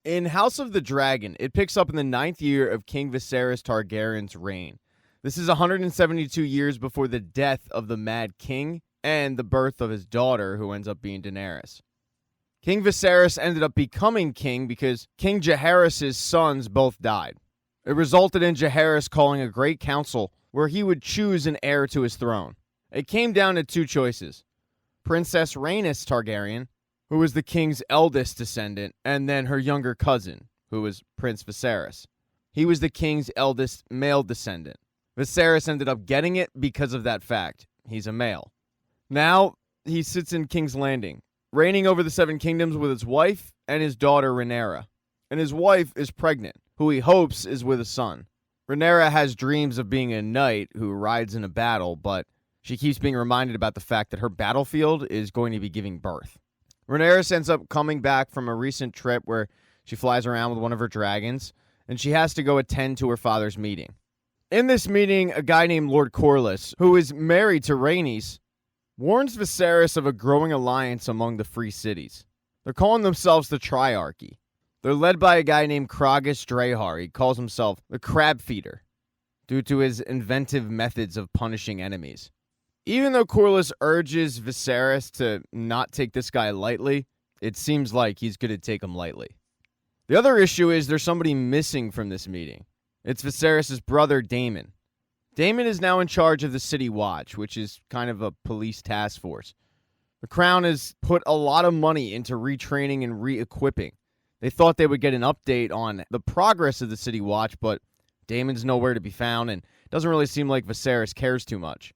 In House of the Dragon, it picks up in the 9th year of King Viserys Targaryen's reign. This is 172 years before the death of the Mad King and the birth of his daughter, who ends up being Daenerys. King Viserys ended up becoming king because King Jaehaerys' sons both died. It resulted in Jaehaerys calling a great council where he would choose an heir to his throne. It came down to two choices: Princess Rhaenys Targaryen, who was the king's eldest descendant, and then her younger cousin, who was Prince Viserys. He was the king's eldest male descendant. Viserys ended up getting it because of that fact. He's a male. Now, he sits in King's Landing, reigning over the Seven Kingdoms with his wife and his daughter Rhaenyra. And his wife is pregnant, who he hopes is with a son. Rhaenyra has dreams of being a knight who rides in a battle, but she keeps being reminded about the fact that her battlefield is going to be giving birth. Rhaenyra ends up coming back from a recent trip where she flies around with one of her dragons, and she has to go attend to her father's meeting. In this meeting, a guy named Lord Corlys, who is married to Rhaenys, warns Viserys of a growing alliance among the free cities. They're calling themselves the Triarchy. They're led by a guy named Kragus Drahar. He calls himself the Crab Feeder, due to his inventive methods of punishing enemies. Even though Corlys urges Viserys to not take this guy lightly, it seems like he's going to take him lightly. The other issue is there's somebody missing from this meeting. It's Viserys' brother, Daemon. Daemon is now in charge of the City Watch, which is kind of a police task force. The Crown has put a lot of money into retraining and re-equipping. They thought they would get an update on the progress of the City Watch, but Daemon's nowhere to be found, and it doesn't really seem like Viserys cares too much.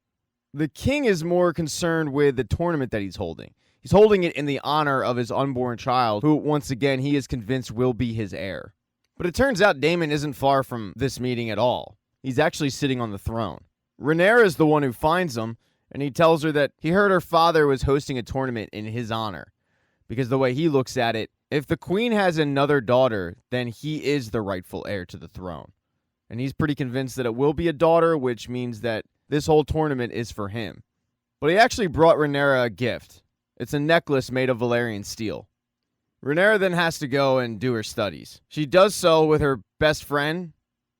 The king is more concerned with the tournament that he's holding. He's holding it in the honor of his unborn child, who, once again, he is convinced will be his heir. But it turns out Daemon isn't far from this meeting at all. He's actually sitting on the throne. Rhaenyra is the one who finds him, and he tells her that he heard her father was hosting a tournament in his honor. Because the way he looks at it, if the queen has another daughter, then he is the rightful heir to the throne. And he's pretty convinced that it will be a daughter, which means that this whole tournament is for him. But he actually brought Rhaenyra a gift. It's a necklace made of Valyrian steel. Rhaenyra then has to go and do her studies. She does so with her best friend,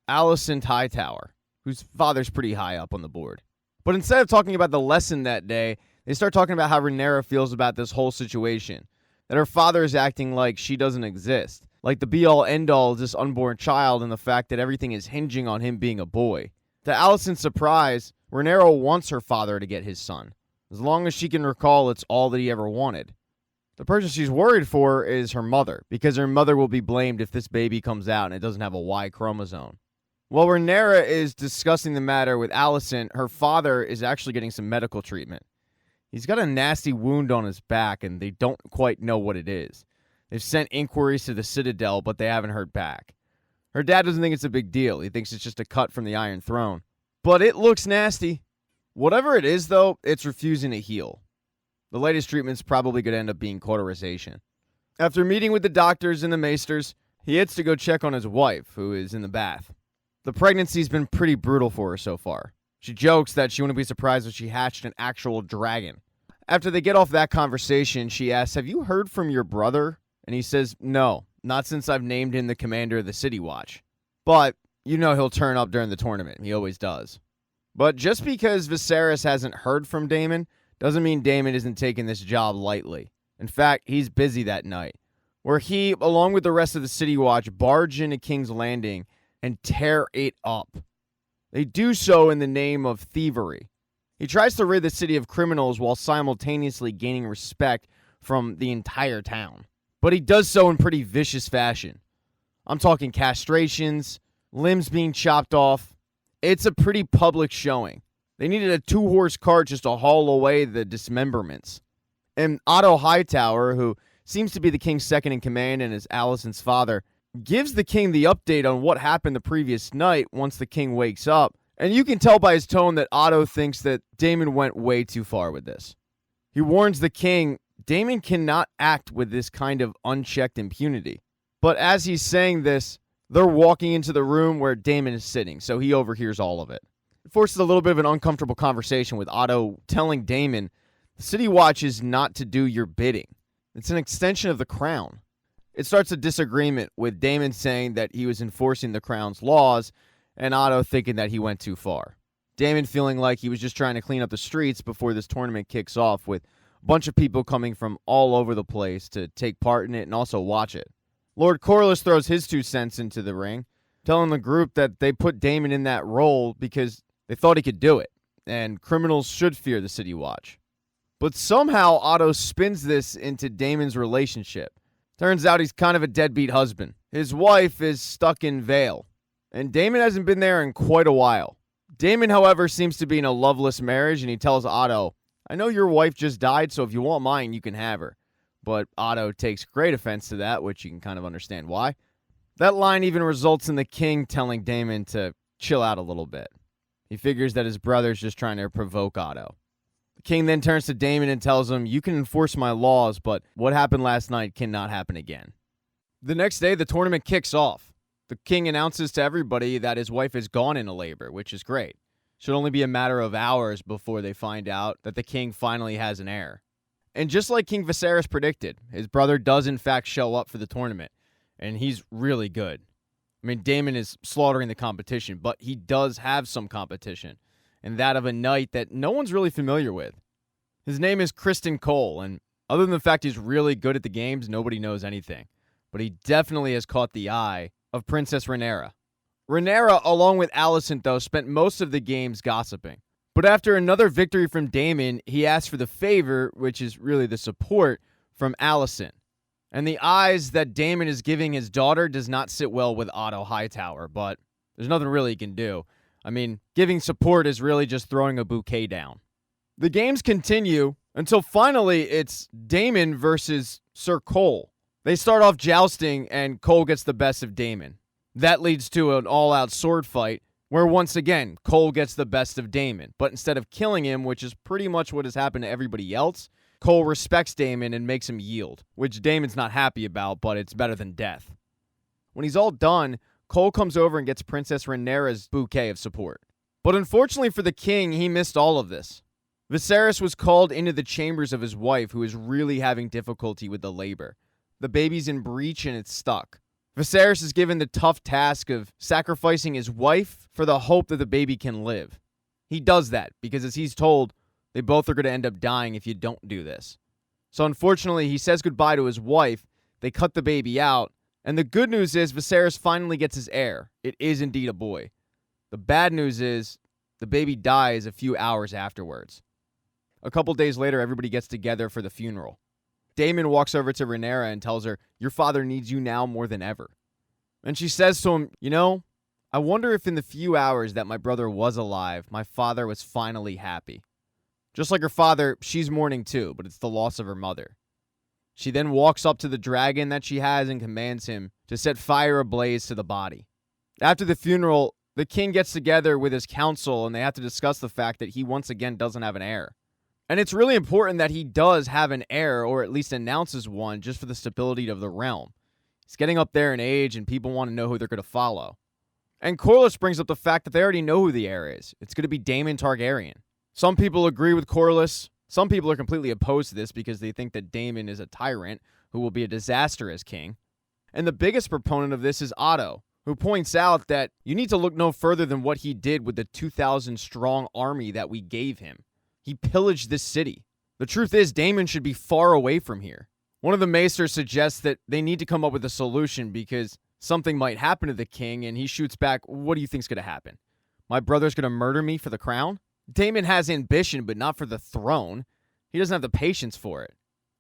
Alicent Hightower, whose father's pretty high up on the board. But instead of talking about the lesson that day, they start talking about how Rhaenyra feels about this whole situation. That her father is acting like she doesn't exist. Like the be-all, end-all is this unborn child, and the fact that everything is hinging on him being a boy. To Alicent's surprise, Rhaenyra wants her father to get his son. As long as she can recall, it's all that he ever wanted. The person she's worried for is her mother, because her mother will be blamed if this baby comes out and it doesn't have a Y chromosome. While Rhaenyra is discussing the matter with Alicent, her father is actually getting some medical treatment. He's got a nasty wound on his back, and they don't quite know what it is. They've sent inquiries to the Citadel, but they haven't heard back. Her dad doesn't think it's a big deal. He thinks it's just a cut from the Iron Throne. But it looks nasty. Whatever it is, though, it's refusing to heal. The latest treatment's probably going to end up being cauterization. After meeting with the doctors and the maesters, he heads to go check on his wife, who is in the bath. The pregnancy's been pretty brutal for her so far. She jokes that she wouldn't be surprised if she hatched an actual dragon. After they get off that conversation, she asks, "Have you heard from your brother?" And he says, "No, not since I've named him the commander of the City Watch. But, you know he'll turn up during the tournament. He always does." But just because Viserys hasn't heard from Daemon doesn't mean Daemon isn't taking this job lightly. In fact, he's busy that night, where he, along with the rest of the City Watch, barge into King's Landing and tear it up. They do so in the name of thievery. He tries to rid the city of criminals while simultaneously gaining respect from the entire town. But he does so in pretty vicious fashion. I'm talking castrations, limbs being chopped off. It's a pretty public showing. They needed a 2-horse cart just to haul away the dismemberments. And Otto Hightower, who seems to be the king's second in command and is Alicent's father, gives the king the update on what happened the previous night once the king wakes up. And you can tell by his tone that Otto thinks that Daemon went way too far with this. He warns the king Daemon cannot act with this kind of unchecked impunity. But as he's saying this, they're walking into the room where Daemon is sitting, so he overhears all of it. It forces a little bit of an uncomfortable conversation with Otto telling Daemon, the City Watch is not to do your bidding. It's an extension of the crown. It starts a disagreement with Daemon saying that he was enforcing the crown's laws and Otto thinking that he went too far. Daemon feeling like he was just trying to clean up the streets before this tournament kicks off, with a bunch of people coming from all over the place to take part in it and also watch it. Lord Corlys throws his 2 cents into the ring, telling the group that they put Daemon in that role because they thought he could do it, and criminals should fear the City Watch. But somehow Otto spins this into Daemon's relationship. Turns out he's kind of a deadbeat husband. His wife is stuck in Vale, and Daemon hasn't been there in quite a while. Daemon, however, seems to be in a loveless marriage, and he tells Otto, "I know your wife just died, so if you want mine, you can have her." But Otto takes great offense to that, which you can kind of understand why. That line even results in the king telling Daemon to chill out a little bit. He figures that his brother's just trying to provoke Otto. The king then turns to Daemon and tells him, "You can enforce my laws, but what happened last night cannot happen again." The next day, the tournament kicks off. The king announces to everybody that his wife has gone into labor, which is great. Should only be a matter of hours before they find out that the king finally has an heir. And just like King Viserys predicted, his brother does in fact show up for the tournament, and he's really good. I mean, Daemon is slaughtering the competition, but he does have some competition, and that of a knight that no one's really familiar with. His name is Kristen Cole, and other than the fact he's really good at the games, nobody knows anything. But he definitely has caught the eye of Princess Rhaenyra. Rhaenyra, along with Alicent, though, spent most of the games gossiping. But after another victory from Daemon, he asked for the favor, which is really the support, from Alicent. And the eyes that Daemon is giving his daughter does not sit well with Otto Hightower, but there's nothing really he can do. I mean, giving support is really just throwing a bouquet down. The games continue until finally it's Daemon versus Sir Cole. They start off jousting, and Cole gets the best of Daemon. That leads to an all-out sword fight, where once again, Cole gets the best of Daemon. But instead of killing him, which is pretty much what has happened to everybody else, Cole respects Daemon and makes him yield, which Daemon's not happy about, but it's better than death. When he's all done, Cole comes over and gets Princess Rhaenyra's bouquet of support. But unfortunately for the king, he missed all of this. Viserys was called into the chambers of his wife, who is really having difficulty with the labor. The baby's in breach and it's stuck. Viserys is given the tough task of sacrificing his wife for the hope that the baby can live. He does that because, as he's told, they both are going to end up dying if you don't do this. So unfortunately, he says goodbye to his wife, they cut the baby out, and the good news is Viserys finally gets his heir. It is indeed a boy. The bad news is the baby dies a few hours afterwards. A couple days later, everybody gets together for the funeral. Daemon walks over to Rhaenyra and tells her, "Your father needs you now more than ever." And she says to him, "You know, I wonder if in the few hours that my brother was alive, my father was finally happy." Just like her father, she's mourning too, but it's the loss of her mother. She then walks up to the dragon that she has and commands him to set fire ablaze to the body. After the funeral, the king gets together with his council and they have to discuss the fact that he once again doesn't have an heir. And it's really important that he does have an heir, or at least announces one, just for the stability of the realm. He's getting up there in age, and people want to know who they're going to follow. And Corlys brings up the fact that they already know who the heir is. It's going to be Daemon Targaryen. Some people agree with Corlys. Some people are completely opposed to this because they think that Daemon is a tyrant who will be a disaster as king. And the biggest proponent of this is Otto, who points out that you need to look no further than what he did with the 2,000-strong army that we gave him. He pillaged this city. The truth is, Daemon should be far away from here. One of the maesters suggests that they need to come up with a solution because something might happen to the king, and he shoots back, "What do you think's going to happen? My brother's going to murder me for the crown?" Daemon has ambition, but not for the throne. He doesn't have the patience for it.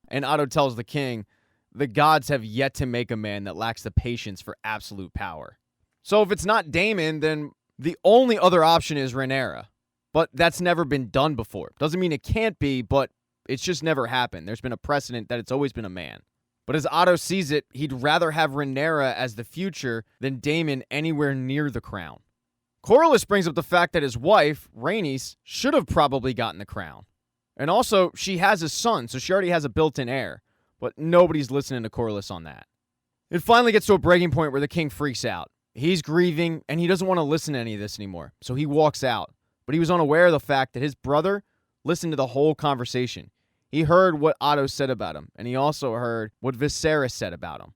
And Otto tells the king, "The gods have yet to make a man that lacks the patience for absolute power." So if it's not Daemon, then the only other option is Rhaenyra. But that's never been done before. Doesn't mean it can't be, but it's just never happened. There's been a precedent that it's always been a man. But as Otto sees it, he'd rather have Rhaenyra as the future than Daemon anywhere near the crown. Corlys brings up the fact that his wife, Rhaenys, should have probably gotten the crown. And also, she has a son, so she already has a built-in heir. But nobody's listening to Corlys on that. It finally gets to a breaking point where the king freaks out. He's grieving, and he doesn't want to listen to any of this anymore. So he walks out. But he was unaware of the fact that his brother listened to the whole conversation. He heard what Otto said about him, and he also heard what Viserys said about him.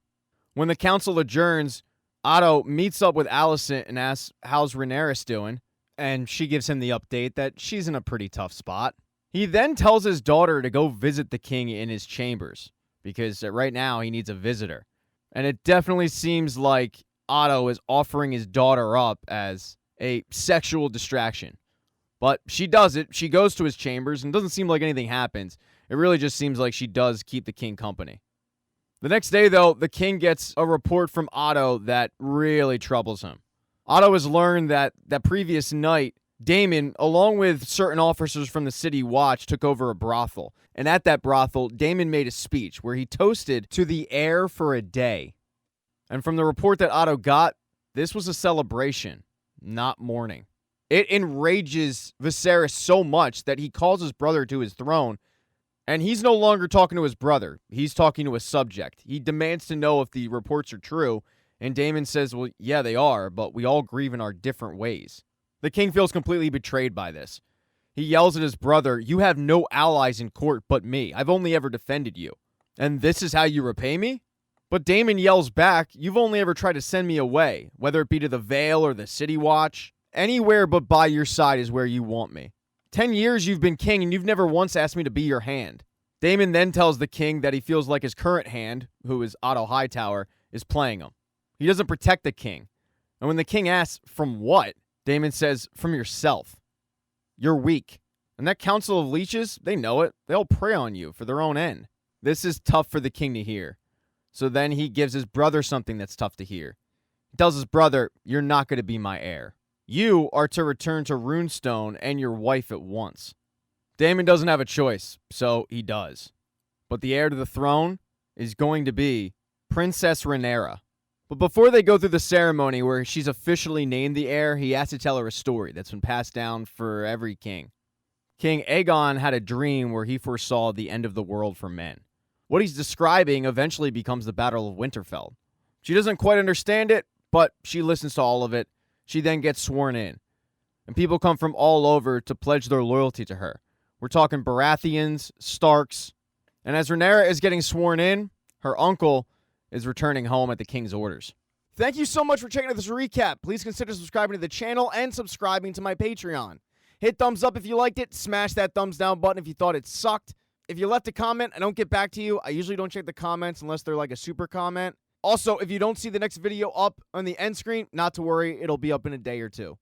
When the council adjourns, Otto meets up with Alicent and asks, how's Rhaenyra doing? And she gives him the update that she's in a pretty tough spot. He then tells his daughter to go visit the king in his chambers, because right now he needs a visitor. And it definitely seems like Otto is offering his daughter up as a sexual distraction. But she does it. She goes to his chambers, and it doesn't seem like anything happens. It really just seems like she does keep the king company. The next day, though, the king gets a report from Otto that really troubles him. Otto has learned that previous night, Daemon, along with certain officers from the city watch, took over a brothel. And at that brothel, Daemon made a speech where he toasted to the heir for a day. And from the report that Otto got, this was a celebration, not mourning. It enrages Viserys so much that he calls his brother to his throne, and he's no longer talking to his brother. He's talking to a subject. He demands to know if the reports are true, and Daemon says, well, yeah, they are, but we all grieve in our different ways. The king feels completely betrayed by this. He yells at his brother, you have no allies in court but me. I've only ever defended you. And this is how you repay me? But Daemon yells back, you've only ever tried to send me away, whether it be to the Vale or the City Watch. Anywhere but by your side is where you want me. 10 years you've been king and you've never once asked me to be your hand. Daemon then tells the king that he feels like his current hand, who is Otto Hightower, is playing him. He doesn't protect the king. And when the king asks, from what? Daemon says, from yourself. You're weak. And that council of leeches, they know it. They'll prey on you for their own end. This is tough for the king to hear. So then he gives his brother something that's tough to hear. He tells his brother, you're not going to be my heir. You are to return to Runestone and your wife at once. Daemon doesn't have a choice, so he does. But the heir to the throne is going to be Princess Rhaenyra. But before they go through the ceremony where she's officially named the heir, he has to tell her a story that's been passed down for every king. King Aegon had a dream where he foresaw the end of the world for men. What he's describing eventually becomes the Battle of Winterfell. She doesn't quite understand it, but she listens to all of it. She then gets sworn in. And people come from all over to pledge their loyalty to her. We're talking Baratheons, Starks. And as Rhaenyra is getting sworn in, her uncle is returning home at the king's orders. Thank you so much for checking out this recap. Please consider subscribing to the channel and subscribing to my Patreon. Hit thumbs up if you liked it. Smash that thumbs down button if you thought it sucked. If you left a comment, I don't get back to you. I usually don't check the comments unless they're like a super comment. Also, if you don't see the next video up on the end screen, not to worry, it'll be up in a day or two.